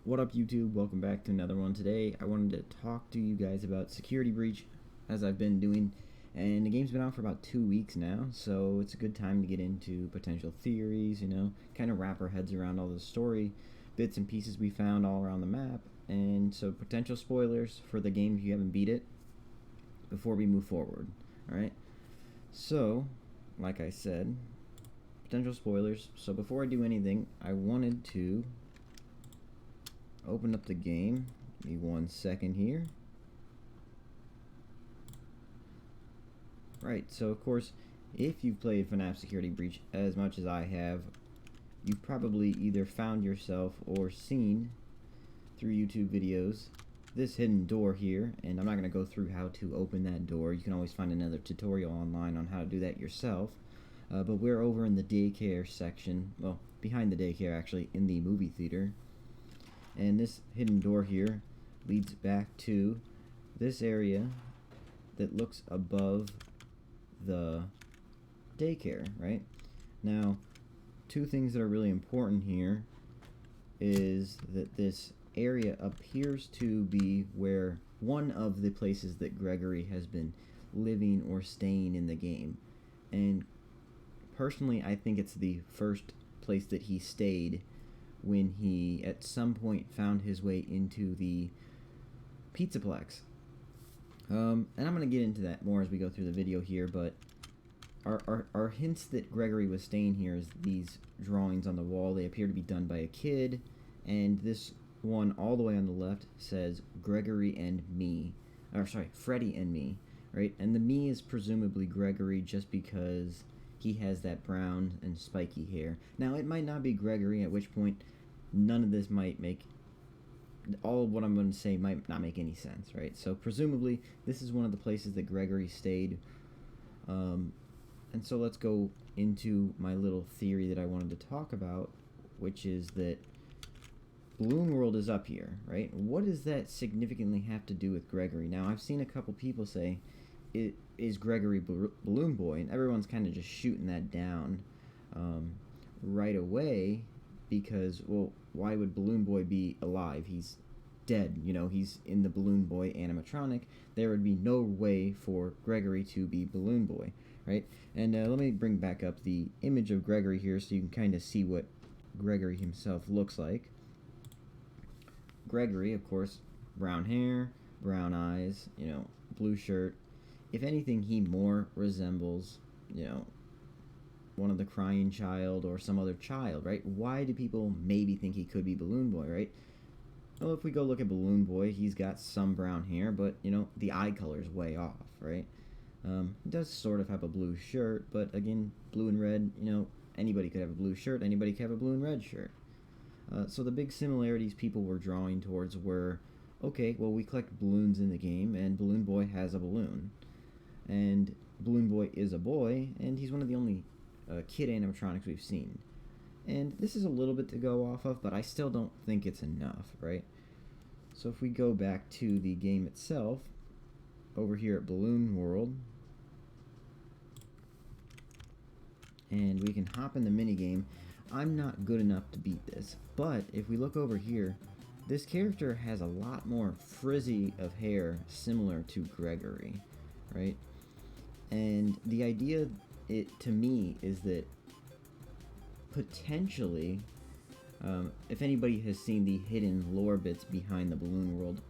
What up, YouTube? Welcome back to another one. Today I wanted to talk to you guys about Security Breach, as I've been doing, and the game's been out for about 2 weeks now, so it's a good time to get into potential theories, kind of wrap our heads around all the story bits and pieces we found all around the map, and so potential spoilers for the game if you haven't beat it before we move forward. Alright, so like I said, potential spoilers. So before I do anything, I wanted to open up the game. Give me 1 second here. Right, so of course, if you've played FNAF Security Breach as much as I have, you've probably either found yourself or seen through YouTube videos this hidden door here, and I'm not going to go through how to open that door. You can always find another tutorial online on how to do that yourself. But we're over in the daycare section, well, behind the daycare actually, in the movie theater. And this hidden door here leads back to this area that looks above the daycare, right? Now, two things that are really important here is that this area appears to be where one of the places that Gregory has been living or staying in the game. And personally, I think it's the first place that he stayed when he at some point found his way into the Pizzaplex. And I'm going to get into that more as we go through the video here, but our hints that Gregory was staying here is these drawings on the wall. They appear to be done by a kid, and this one all the way on the left says Gregory and me, or sorry, Freddy and me, right? And the me is presumably Gregory just because he has that brown and spiky hair. Now, it might not be Gregory, at which point none of this might make, all of what I'm going to say might not make any sense, right? So presumably this is one of the places that Gregory stayed. And so let's go into my little theory that I wanted to talk about, which is that Balloon World is up here, right? What does that significantly have to do with Gregory? Now, I've seen a couple people say, is Gregory Balloon Boy? And everyone's kind of just shooting that down right away because, well, why would Balloon Boy be alive? He's dead, he's in the Balloon Boy animatronic. There would be no way for Gregory to be Balloon Boy, right? And let me bring back up the image of Gregory here so you can kind of see what Gregory himself looks like. Gregory, of course, brown hair, brown eyes, blue shirt. If anything, he more resembles, one of the Crying Child or some other child, right? Why do people maybe think he could be Balloon Boy, right? Well, if we go look at Balloon Boy, he's got some brown hair, but, the eye color is way off, right? He does sort of have a blue shirt, but again, blue and red, anybody could have a blue shirt, anybody could have a blue and red shirt. So the big similarities people were drawing towards were, okay, well, we collect balloons in the game, and Balloon Boy has a balloon. And Balloon Boy is a boy, and he's one of the only kid animatronics we've seen. And this is a little bit to go off of, but I still don't think it's enough, right? So if we go back to the game itself, over here at Balloon World, and we can hop in the minigame. I'm not good enough to beat this, but if we look over here, this character has a lot more frizzy of hair similar to Gregory, right? And the idea, to me, is that potentially, if anybody has seen the hidden lore bits behind the Balloon World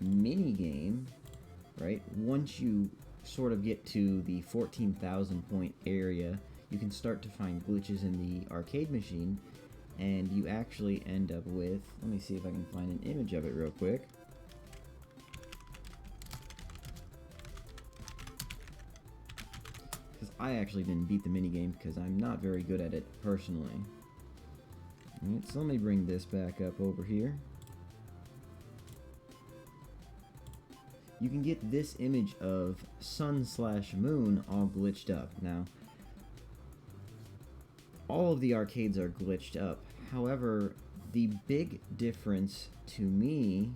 minigame, right, once you sort of get to the 14,000 point area, you can start to find glitches in the arcade machine, and you actually end up with, let me see if I can find an image of it real quick. Because I actually didn't beat the minigame because I'm not very good at it personally. Alright, so let me bring this back up over here. You can get this image of sun/moon all glitched up. Now, all of the arcades are glitched up. However, the big difference to me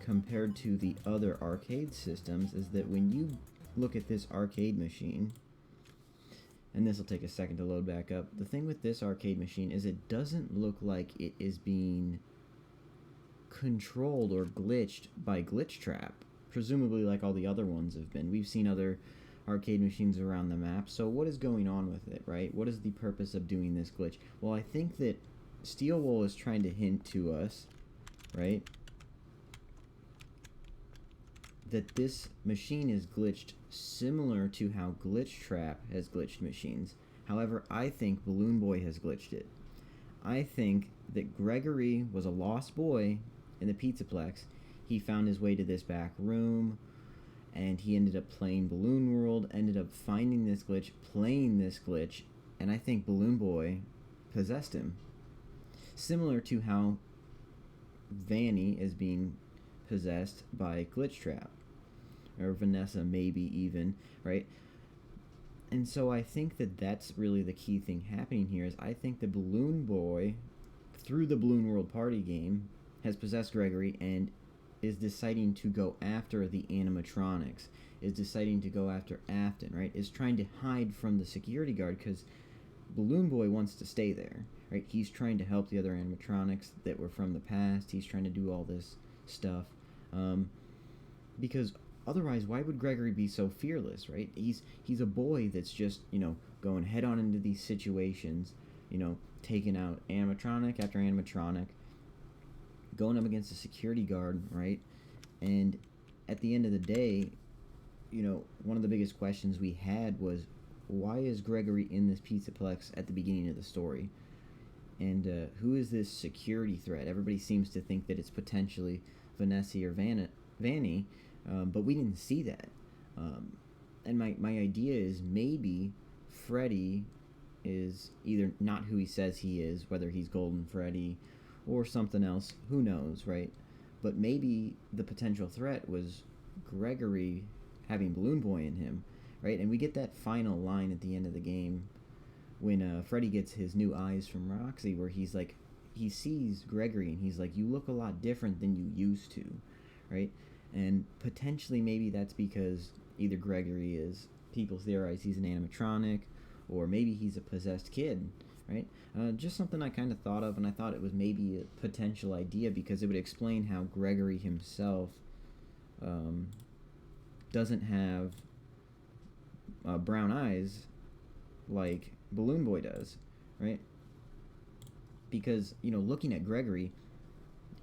compared to the other arcade systems is that when you look at this arcade machine, and this will take a second to load back up. The thing with this arcade machine is it doesn't look like it is being controlled or glitched by Glitch Trap, presumably like all the other ones have been. We've seen other arcade machines around the map, so what is going on with it, right? What is the purpose of doing this glitch? Well, I think that Steel Wool is trying to hint to us, right, that this machine is glitched similar to how Glitch Trap has glitched machines. However, I think Balloon Boy has glitched it. I think that Gregory was a lost boy in the Pizzaplex. He found his way to this back room, and he ended up playing Balloon World, ended up finding this glitch, playing this glitch, and I think Balloon Boy possessed him. Similar to how Vanny is being possessed by Glitch Trap, or Vanessa maybe even, right? And so I think that that's really the key thing happening here, is I think the Balloon Boy, through the Balloon World Party game, has possessed Gregory and is deciding to go after the animatronics, is deciding to go after Afton, right? Is trying to hide from the security guard because Balloon Boy wants to stay there, right? He's trying to help the other animatronics that were from the past. He's trying to do all this stuff. Because otherwise, why would Gregory be so fearless, right? He's a boy that's just, going head on into these situations, taking out animatronic after animatronic, going up against a security guard, right? And at the end of the day, one of the biggest questions we had was, why is Gregory in this Pizzaplex at the beginning of the story? And who is this security threat? Everybody seems to think that it's potentially Vanessa or Vanny, but we didn't see that. And my idea is maybe Freddy is either not who he says he is, whether he's Golden Freddy or something else, who knows, right? But maybe the potential threat was Gregory having Balloon Boy in him, right? And we get that final line at the end of the game when Freddy gets his new eyes from Roxy, where he's like, he sees Gregory and he's like, you look a lot different than you used to, right? And potentially maybe that's because either Gregory is, people theorize he's an animatronic, or maybe he's a possessed kid, right? Just something I kind of thought of, and I thought it was maybe a potential idea because it would explain how Gregory himself doesn't have brown eyes like Balloon Boy does, right? Because, looking at Gregory,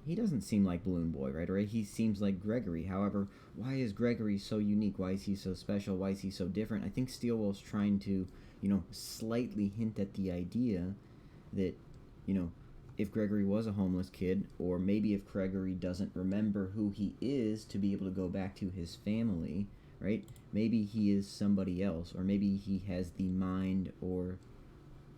he doesn't seem like Balloon Boy, right? Or he seems like Gregory. However, why is Gregory so unique? Why is he so special? Why is he so different? I think Steelwell's trying to, slightly hint at the idea that, if Gregory was a homeless kid, or maybe if Gregory doesn't remember who he is to be able to go back to his family, right? Maybe he is somebody else, or maybe he has the mind or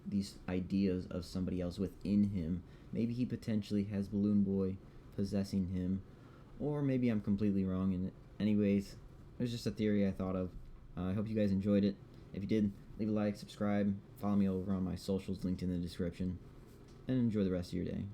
these ideas of somebody else within him. Maybe he potentially has Balloon Boy possessing him, or maybe I'm completely wrong in it. Anyways, it was just a theory I thought of. I hope you guys enjoyed it. If you did, leave a like, subscribe, follow me over on my socials linked in the description, and enjoy the rest of your day.